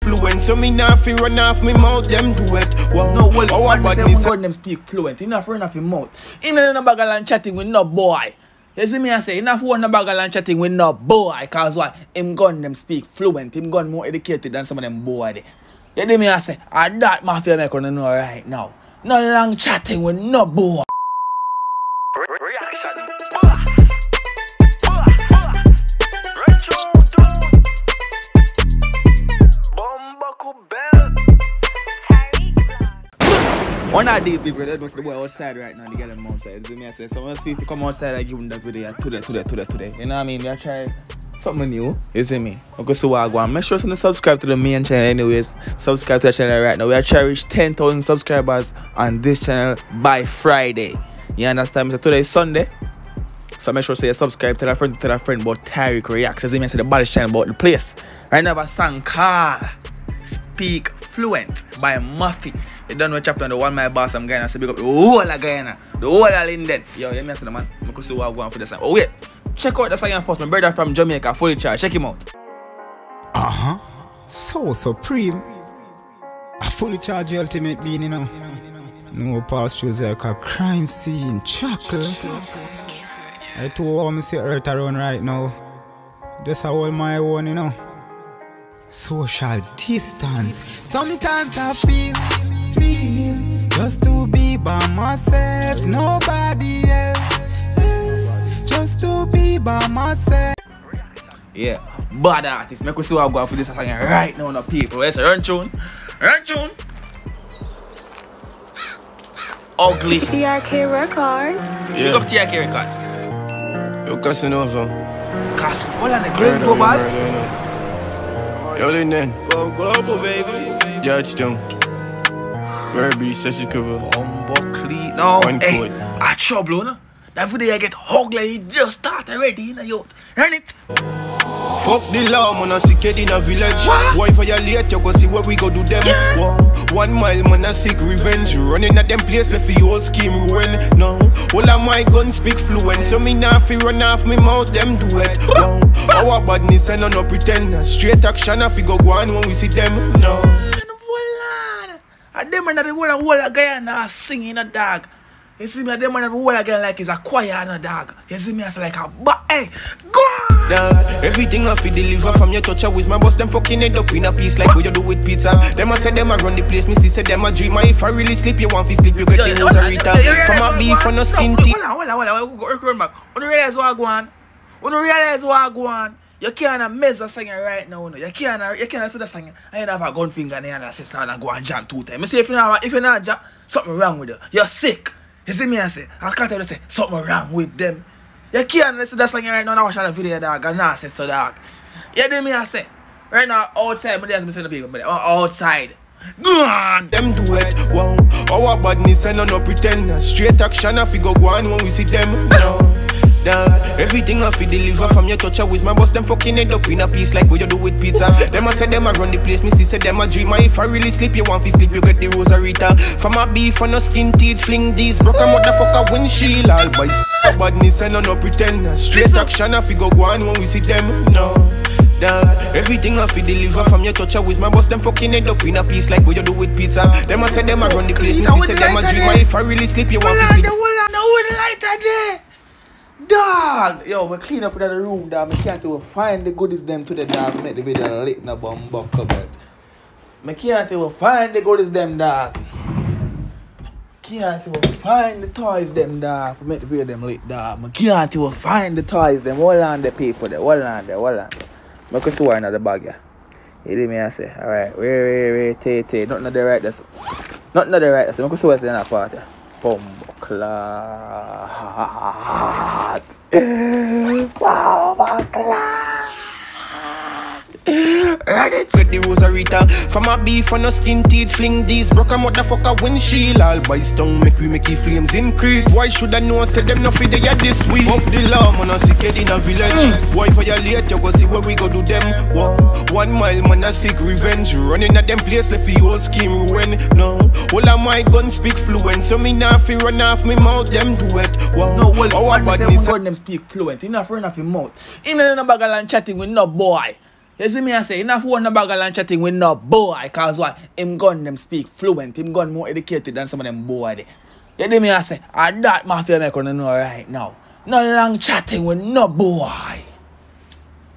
fluent, so me nah fi run off me mouth, them do it. Wow. No, well, what badness say them speak fluent, enough run off his mouth. Him no bagel and chatting with no boy. You see me I say, enough one no bagel and chatting with no boy, cause why? Him gun them speak fluent, him gun more educated than some of them boy there. You see me I say, that Mafi make on know right now. No long chatting with no boy. Reaction. One of these people that was the boy outside right now, they get them outside. See me I say, so once people come outside, I give them that video today. You know what I mean? They try something new. You see me? Okay, so I go and make sure to subscribe to the main channel anyways. Subscribe to the channel right now. We are trying to reach 10,000 subscribers on this channel by Friday. You understand me? So today is Sunday. So make sure to subscribe, tell a friend about Tariq Reacts. As you say, the body channel about the place. Right now I have a song called Speak Fluent by Mafi. You don't know chapter on the one my boss I'm Guyana, so big up the whole of Guyana, the whole of Linden. Yo, let me see the man. I can see what I'm going for this time. Oh wait, check out the song first. My brother from Jamaica, fully charged. Check him out. So supreme. A fully charged ultimate being, you know. No past shows like a crime scene, chuckle. I told me sit right around right now. Just a hold my own, you know. Social distance. Sometimes I feel just to be by myself, nobody else. Just to be by myself. Yeah, bad artist. Make us see what I'm going for this song right now, no people. Yes, run tune. Ugly. TRK Records. Pick up TRK Records. Yo, Casanova. All on the great global. Yo, Linden. Go global, baby. Judge them. Burby, says it cover. Bumblecly. No, One hey, code. I trouble, no? That video I get ugly, it just started already, you know, yo. Run it. Fuck the law, man, I sick in a village. What? Boy, violate, you go see what we go do them. Yeah. Wow. 1 mile, man, I seek revenge. Running at them place, left the whole scheme ruin. No, all of my guns speak fluent, so me nah fi run off me mouth, them do it. Wow. Our badness and no pretend. Straight action, I fi go on when we see them. No. I them man the whole of Guyana singing a dog. You see me, them man the whole again like it's a choir and a dog. You see me, it's like a hey, go on! Dog, everything I fi deliver from your touch with my boss, them fucking end up in a piece like what you do with pizza. Them I say them I run the place, me see say them I dream. If I really sleep, you want fi sleep, you get the rosarita. From a beef and no skin teeth. Hold on, run back. You don't realize what I go on? You don't realize what I go on? You can't measure singing right now, no. You can't see the singing. I ain't have a gun finger in the hand and say son and go and jam 2 times. I say if you not jam, something wrong with you. You're sick. You see me I say, I can't tell you say something wrong with them. You can't listen to the singing right now and I watch the video dog and I say so dog. You see me I say, right now outside, but there's me saying the people, but outside. Go on! Them do it, wow. Our badness and no pretend. Straight action, I fi go on when we see them. No. Everything I fi deliver from your touch with my boss, them fucking end up in a piece like what you do with pizza. Them I say them I run the place, me see say them I dream. If I really sleep, you want fi sleep, you get the rosarita. From a beef and no skin teeth, fling these broke a motherfucker windshield. All boys badness and no pretend. Straight action, I fi go on when we see them. No. Everything I fi deliver from your touch with my boss, them fucking end up in a piece like what you do with pizza. Them I say them I run the place, me see say them I dream. If I really sleep, you want fi sleep. The lighter there. Dog! Yo, we clean up in the room, dog. I can't even find the goodies them to the dog. Make the video lit in a bumbuck cupboard. I can't even find the goodies them, dog. Can't even find the toys them, dog. For make the video them lit, dog. I can't even find the toys them. Hold on the people there. Hold on. I can see one in the bag, yeah. You hear me I say? Alright, wait, tay. Nothing there right there. Nothing there right there. I can see what's in that part, yeah. Clot. Wow, clot. Ready to the rosarita. From a beef and no skin teeth, fling these broke a motherfucker windshield. All boys tongue make it flames increase. Why should I know? Say them no fi they this week. Fuck the law, man, I sick in a village. Boy violate, you go see what we go do them. Wow. 1 mile, man, I seek revenge. Running at them place, left the whole scheme ruin. No, all of my guns speak fluent, so me nah fi run off me mouth, them do it. Wow. No, well, what say them speak fluent? He not run off his mouth. He no bagel and chatting with no boy. You see me I say, enough one the bag and chatting with no boy, cause why? Him gun them speak fluent, him gun more educated than some of them boy there. You see me I say, that Mafi make on know right now. No long chatting with no boy.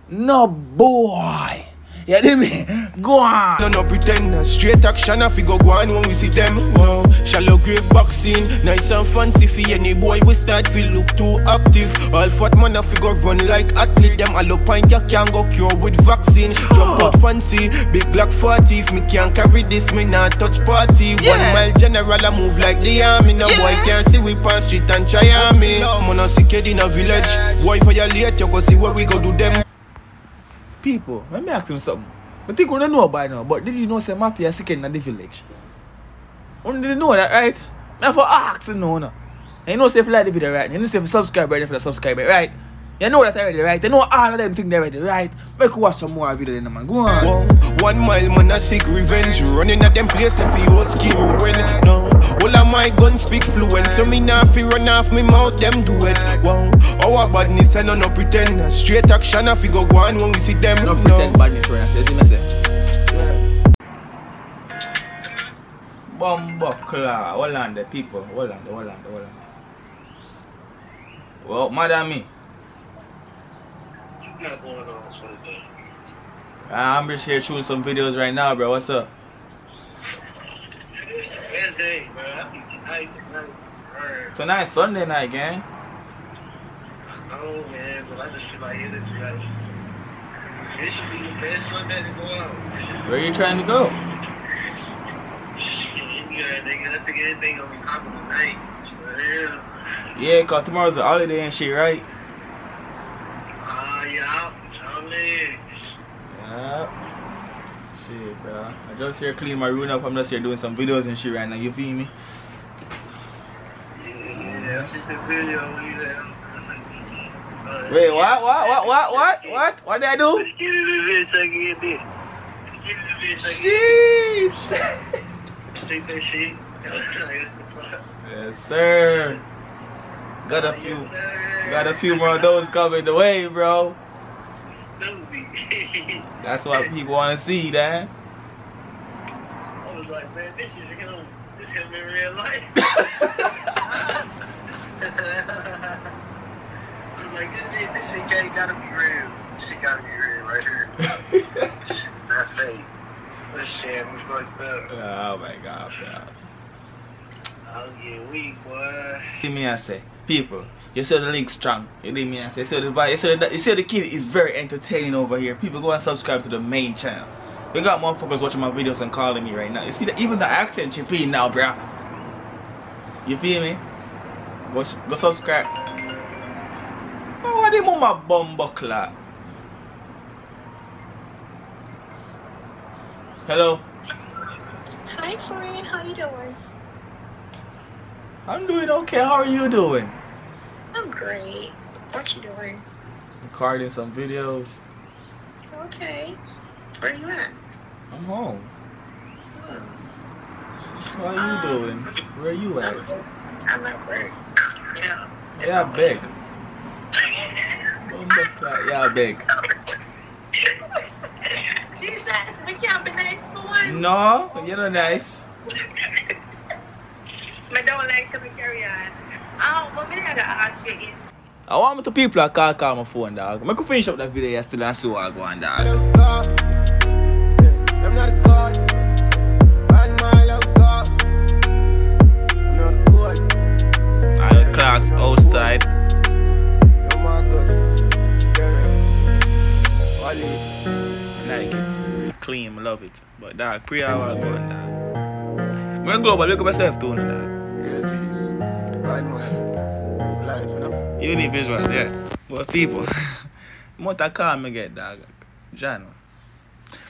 No boy. You hear me? Go on. No pretender, straight action if we go on when we see them. No, shallow grave boxing, nice and fancy for any boy we start feel look too active. All fat man if we go run like athlete. Them all up pint you can go cure with vaccine. Jump out fancy, big black 40. If me can't carry this, me not touch party. 1 mile general I move like the army. No boy can't see we pass street and try me. Man a sick kid in a village. Boy for your late, you go see where we go do them. People, let me ask you something. I think we don't know by now, but did you know say Mafi is sick in the village? You didn't know that, right? I have to ask you no. And you know say if you like the video, right? You know say if you subscribe right, if you subscribe, right? You know that already, right? You know all of them things already, right? Make you watch some more video then, man. Go on. 1 mile man a seek revenge. Running at them place to feel whole scheme ruin. No, all of my guns speak fluent. So me not fi run off me mouth, them do it. Wow, our badness and no pretend. Straight action if we go on when we see them. No pretend badness right now, see me say. Bumbleclaw, hold on the people. Hold on. Well, madam. Not going on for the day. I'm just here shooting some videos right now, bro. What's up? Wednesday, bro. Tonight. Tonight, Sunday night, gang. Oh, man. But I just feel like energy. Like, it should be the best Sunday to go out. Where you trying to go? I think anything gonna be popping tonight. So, Yeah, cause tomorrow's a holiday and shit, right? Yeah. Shit, bro. I just here clean my room up. I'm just here doing some videos and shit right now. You feel me? Yeah, I'm just a video. Wait, what? What did I do? Let's get in the bitch. Sheesh. Take that shit. Yes, sir. Got a few more of those coming the way, bro. That's what people want to see, Dan. I was like, man, this is him in real life. I was like, this shit gotta be real. This shit gotta be real right here. Not fake. This shit was like that. Oh my God, bro. I'll get weak, boy. Give me I say, people, you see the link strong. You see me I say, you see the kid is very entertaining over here. People go and subscribe to the main channel. We got motherfuckers watching my videos and calling me right now. You see even the accent you feel now, bro. You feel me? Go subscribe. Oh, what them on my bumbleclaw? Hello. Hi, friend. How you doing? I'm doing okay. How are you doing? I'm great. What you doing? Recording some videos. Okay. Where you at? I'm home. Hmm. How are you doing? Where you at? I'm at work. Yeah. Yeah, big. Yeah, big. Jesus, we can't be nice for one. No, you're not nice. I don't like to be carry on. But me I gotta ask you is. I want me to people that call my phone, dog. I could finish up that video yesterday and see what I go on, dog. I'm not a god. 1 mile of God. I'm not a god. Iron clocks outside. Yo, Marcus. Scary. Wally. I like it. Clean, I love it. But dog, pre-hour going, dog. I'm going global, look at myself too, dog. Yeah, jeez. 1 mile. Life, you know? You need visuals, yeah. But people, what I call me get, dog. John.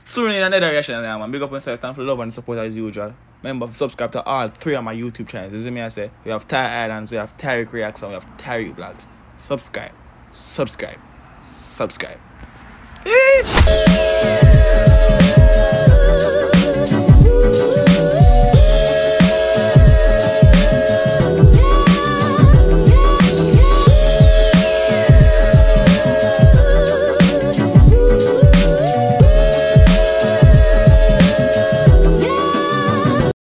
Soon in another reaction, man. Big up yourself, thank for love and support as usual. Remember, subscribe to all 3 of my YouTube channels. You see me, I say, we have Thai Islands, we have Tariq Reacts, and we have Tariq Vlogs. Subscribe. Subscribe. Subscribe.